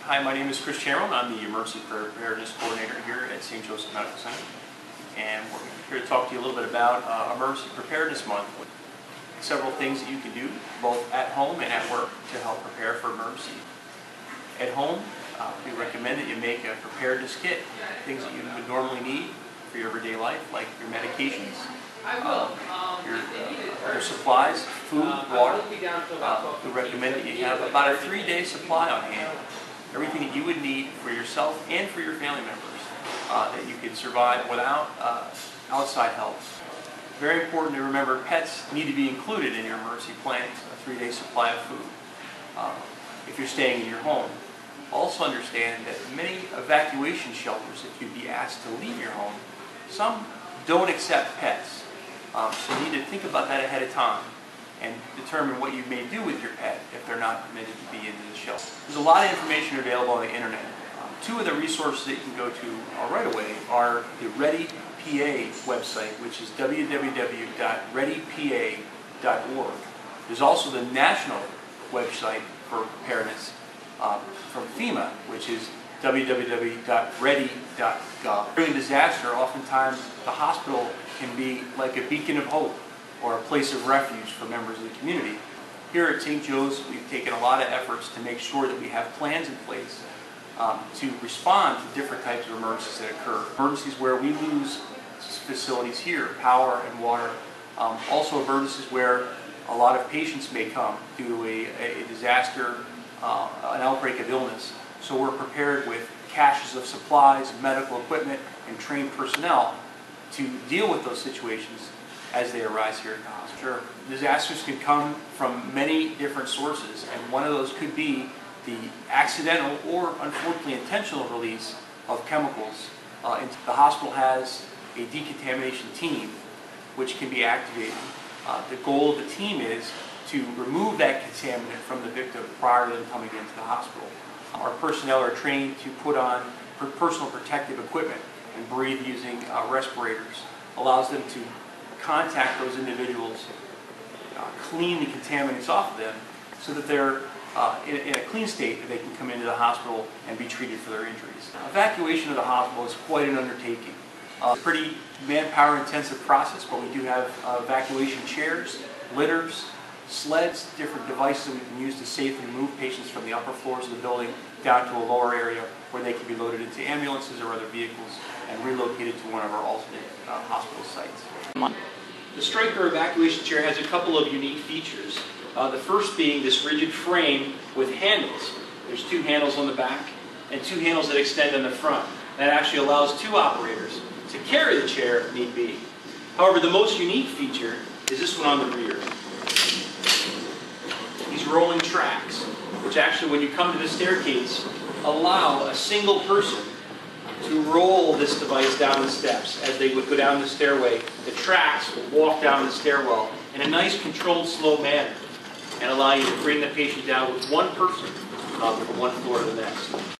Hi, my name is Chris Chamberlain. I'm the Emergency Preparedness Coordinator here at St. Joseph Medical Center. And we're here to talk to you a little bit about Emergency Preparedness Month. Several things that you can do, both at home and at work, to help prepare for emergency. At home, we recommend that you make a preparedness kit, things that you would normally need for your everyday life, like your medications, your supplies, food, water. We recommend that you have about a 3-day supply on hand. Everything that you would need for yourself and for your family members that you could survive without outside help. Very important to remember, pets need to be included in your emergency planning, a 3-day supply of food if you're staying in your home. Also understand that many evacuation shelters, if you'd be asked to leave your home, some don't accept pets. So you need to think about that ahead of time and determine what you may do with your pet if they're not permitted to be in the shelter. There's a lot of information available on the internet. Two of the resources that you can go to right away are the ReadyPA website, which is www.readypa.org. There's also the national website for preparedness from FEMA, which is www.ready.gov. During disaster, oftentimes the hospital can be like a beacon of hope or a place of refuge for members of the community. Here at St. Joe's, we've taken a lot of efforts to make sure that we have plans in place to respond to different types of emergencies that occur. Emergencies where we lose facilities here, power and water. Also emergencies where a lot of patients may come due to a disaster, an outbreak of illness. So we're prepared with caches of supplies, medical equipment, and trained personnel to deal with those situations as they arise here at the hospital. Sure. Disasters can come from many different sources, and one of those could be the accidental or unfortunately intentional release of chemicals. The hospital has a decontamination team which can be activated. The goal of the team is to remove that contaminant from the victim prior to them coming into the hospital. Our personnel are trained to put on personal protective equipment and breathe using respirators. Allows them to contact those individuals, clean the contaminants off of them so that they're in a clean state that they can come into the hospital and be treated for their injuries. Evacuation of the hospital is quite an undertaking. It's a pretty manpower intensive process, but we do have evacuation chairs, litters, sleds, different devices that we can use to safely move patients from the upper floors of the building down to a lower area where they can be loaded into ambulances or other vehicles and relocated to one of our alternate hospital sites. The Stryker evacuation chair has a couple of unique features. The first being this rigid frame with handles. There's 2 handles on the back and 2 handles that extend on the front. That actually allows 2 operators to carry the chair if need be. However, the most unique feature is this one on the rear. These rolling tracks, which actually when you come to the staircase, allow a single person to roll this device down the steps. As they would go down the stairway, the tracks will walk down the stairwell in a nice controlled, slow manner and allow you to bring the patient down with one person from one floor to the next.